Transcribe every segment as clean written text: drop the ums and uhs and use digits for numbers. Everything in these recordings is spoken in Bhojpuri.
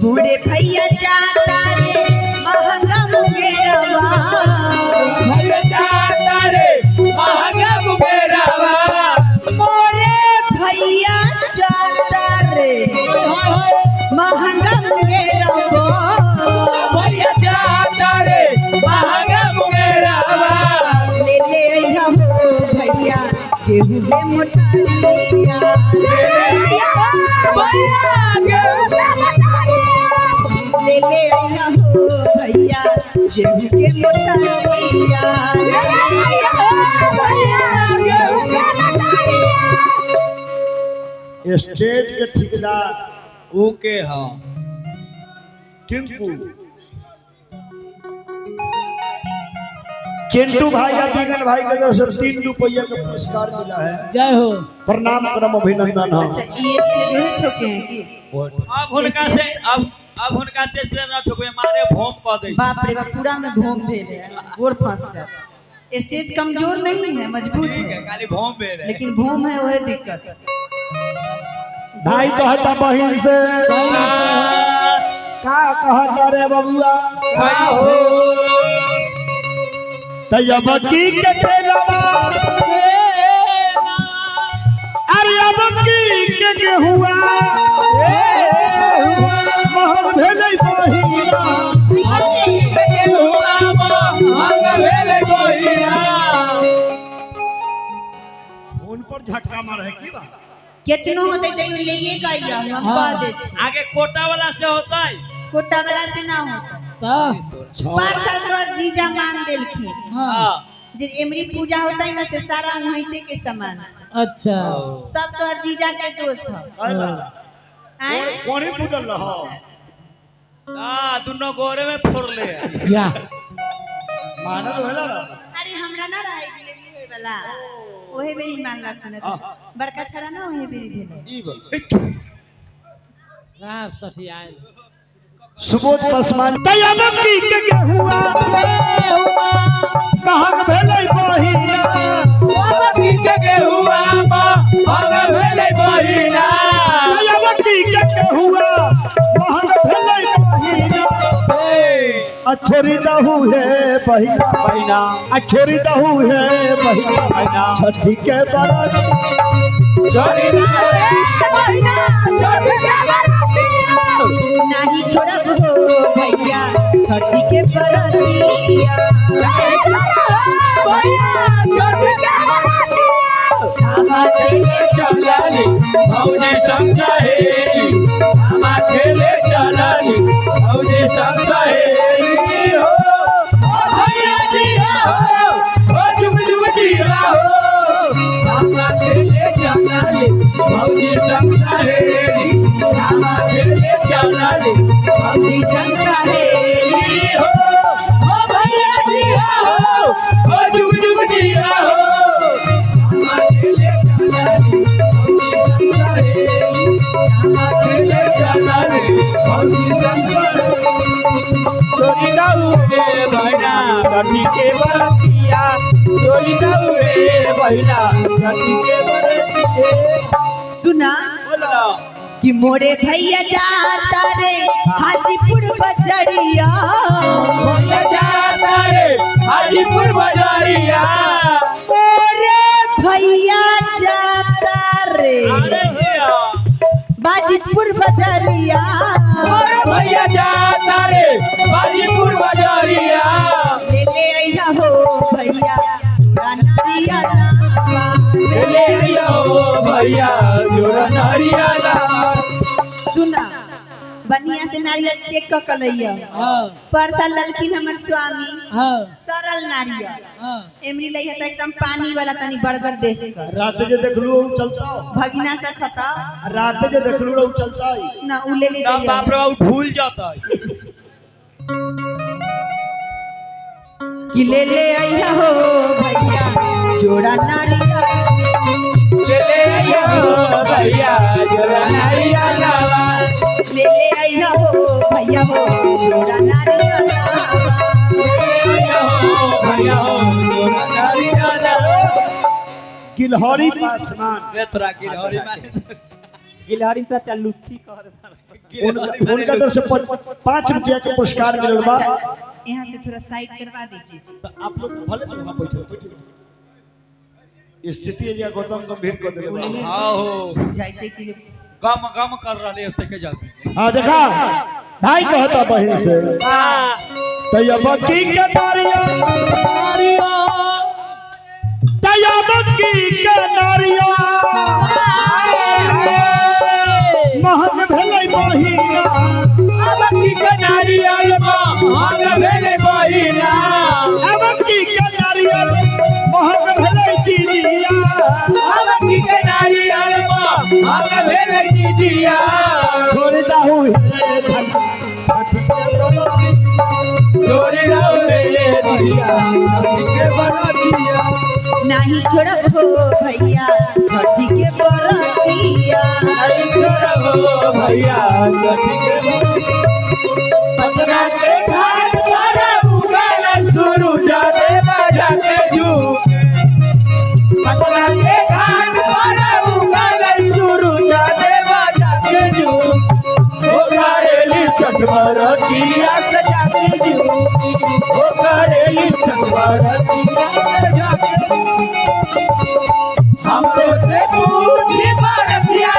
बूढ़े भैया जाता रे महंगा मुंगेरवा, भैया जाता रे महंगा मुंगेरवा, मोरे भैया जाता रे महंगा मुंगेरवा, भैया जाता रे महंगा मुंगेरवा, ले ले हम भैया गेहूं में मोटाइया, ले ले भैया गेहूं में ले ले हम भैया गेहूं के मोटाइया, स्टेज के ठेकेदार ओके हाँ टिंकू चिंटू भाई या बिगन भाई के तरफ से 3 रुपया का पुरस्कार मिला है। जय हो। प्रणाम करम अभिनंदन। हाँ अच्छा ये स्टेज में ठोके हैं कि अब हुनका से न ठोकबे मारे भोम कह दे। बाप रे बाप पूरा में भोम भेल है, गोर फंस जाए। स्टेज कमजोर नहीं है, मजबूत है, खाली भोम भेल है, लेकिन भोम है वह दिक्कत। भाई कहता बहिन से का कहता रे बबुआ तब की के पेलवा अरे अब की के हुआ महंग भेलै बहिना फोन पर झटका मारे की बात कितनो होते तैयो लेइए का या हम कह दे आगे कोटा वाला से होता है, कोटा वाला से ना होता। पार्सल तोर जीजा मान देलखिन जे एमरी पूजा होता है ना से सारा उहैते के सामान से। अच्छा सब तोर जीजा के दोष है। आय कोनी फुटल रहो दोनों गोरे में फोड़ ले क्या मानल होला ना अरे हमरा ना रहे डिलीवरी होय वाला ओहे बेरी मान रखन बड़का छड़ा ना ओहे बेरी भेले ई बोल साहब सठियाल सुबोध पसमान तब की के हुआ महंग भेलै बहिना तब की के हुआ महंग भेलै बहिना छोरी दहू है बहिना छोरी दहू है बहिना छठी के बरात छोरी दहू है बहिना छठी के बरात नहीं छोड़ब हो भैया छठी के बरातिया नहीं छोड़ब भैया छठी के बरातिया सामा खेले चलली भौजी संग सहेली सामा खेले चलली भौजी संग सहेली हो भैया जी हो जुग जुग जिया हो सामा खेले चलली भौजी संग सहेली सामा खेले चलली भौजी संग सहेली हो भैया जी हो जुग जुग जिया हो चोरी दाऊरे बहिना छठी के बरतिया चोरी दाऊरे बहिना छठी के बरतिया सुना कि मोरे भैया जाता रे हाजीपुर बजरिया भैया जाता रे हाजीपुर बजरिया मोरे भैया जाता रे बाजीपुर बजरिया भैया जाता रे हाजीपुर बजरिया ले ले आइया हो भैया जोड़ा नारियाला ले आइया हो भैया जोड़ा नारियाला सुना बढ़िया से नारियल चेक क के लइया परसा ललखिन हमर स्वामी सरल नारियल एमरी लइया त एकदम पानी वाला तनी बड़गर देख कर रात जे देखलू चलता भगिना से खता रात जे देखलू उ चलता ना उ ले ले तब जाइए बाप रे बाप भूल जाता है कि ले ले आइया हो भैया जोड़ा नारियल ले ले आइयो भैया जोड़ा नारियल लावा ले ले आइया हो भैया हो जोड़ा नारियल भैया हो जोड़ा नारियल लावा गिलहरी पासमान रे तोरा गिलहरी माने गिलहरी से चलुखी कह उनका तरफ से 5 रुपया के पुरस्कार मिलल बा। यहाँ से थोड़ा साइड करवा दीजिए तो आप लोग भले तो वहां बैठो स्थिति है गौतम गंभीर को दे हां हो जाय छै कि गम गम कर रहले होते के जाबे हां देखा भाई कहता बहन से तैयबकी के नारिया तैयबकी के नारिया महंग भेलै बहिना अबकी के नारियल महंग भेलै बहिना अबकी के नारियल महंग भेलै दीदिया अबकी के नारियल महंग भेलै दीदिया छोड़ दहु हे छोड़ दहु रे दीदिया के बना दिया नहीं छोड़ब हो भैया छठी के बरतिया नहीं छोड़ब भैया छठी के पटना के घाट पर उगल सूरज देवा जाके झुके पटना के घाट पर उगल सूरज देवा जाके झुके ओ करेली चटवरतिया से जाके झुके ओ करेली चटवरतिया से जाके हमरो से पूछी बरतिया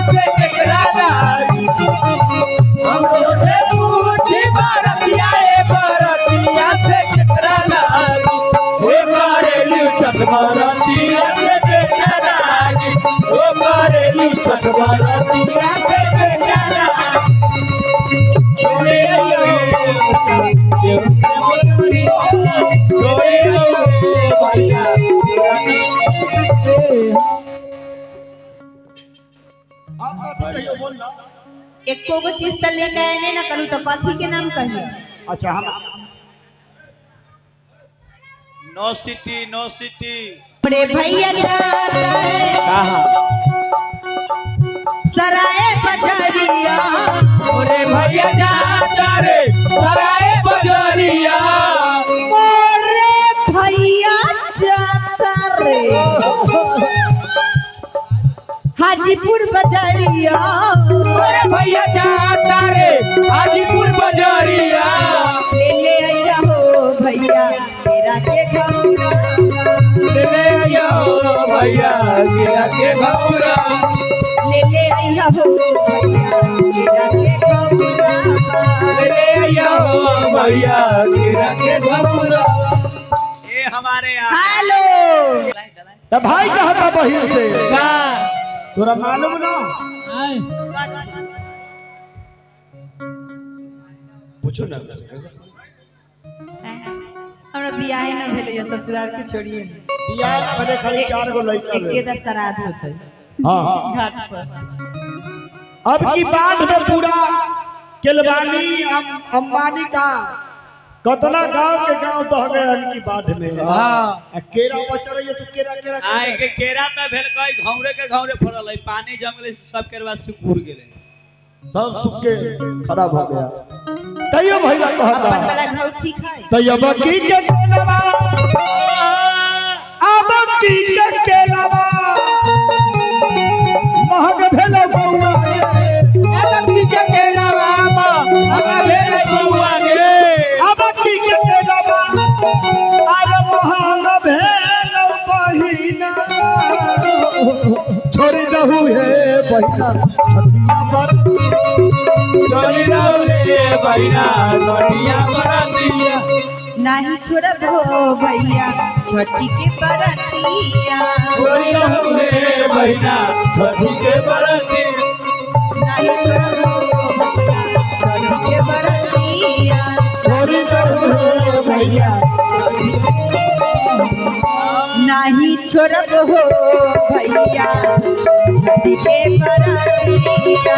से केकरा लागी हमरो से पूछी बरतिया से केकरा लागी ओ करेली चटवरतिया से केकरा लागी ओ करेली चटवरतिया से केकरा लागी छोड़े भैया आप कथी कहियो बोल ना। एको गो चीज त लेके आने ना करू तो कथी के नाम कहिए अच्छा हम नो सिटी रे भैया जाता है सराय बजरिया ओरे भैया जाता रे सराय बजरिया ओरे भैया जाता रे हाजीपुर बजरिया ओरे भैया जाता रे हाजीपुर बजरिया ले ले आइया हो भैया तेरा के घौरा ले आयो भैया गिरा के घौरा ले ले आइया हो भैया तेरा के घौरा ले आयो भैया गिरा के घौरा ए हमारे यहाँ हेलो तो भाई कहता बहिन से का तोरा मालूम ना पूछो ना हमरा बियाह न भेलै ससुराल के छोड़िए बियाह ना भले खाली 4 गो लड़का एके दा श्राद्ध होतै हां घाट पर अब की बाढ़ में पूरा केलवानी अंबानी का कतना गांव के गांव दह गए उनकी बाढ़ में हां केरा बच रही है तो केरा आए के केरा त भेल कई घौरे फरल है पानी जम गेले सब केरवा सुकुर गेले सब सूख के खराब हो गया तैयो भैया कहता अपन वाला घर ठीक है तैयब की के केलवा अब की के केलवा महंग भेल बउआ अब की के केलवा अब भेल बउआ गे अब की के केलवा अरे महंग भेल बहिना छोड़ दहु हे बहिना छतिया पर चली रे भैया गड़िया बरतिया नहीं छोड़ब हो भैया छठी के बरतिया चली रे भैया छठी के बरतिया नहीं छोड़ब हो कलैया नहीं छोड़ब हो भैया छठी के बरतिया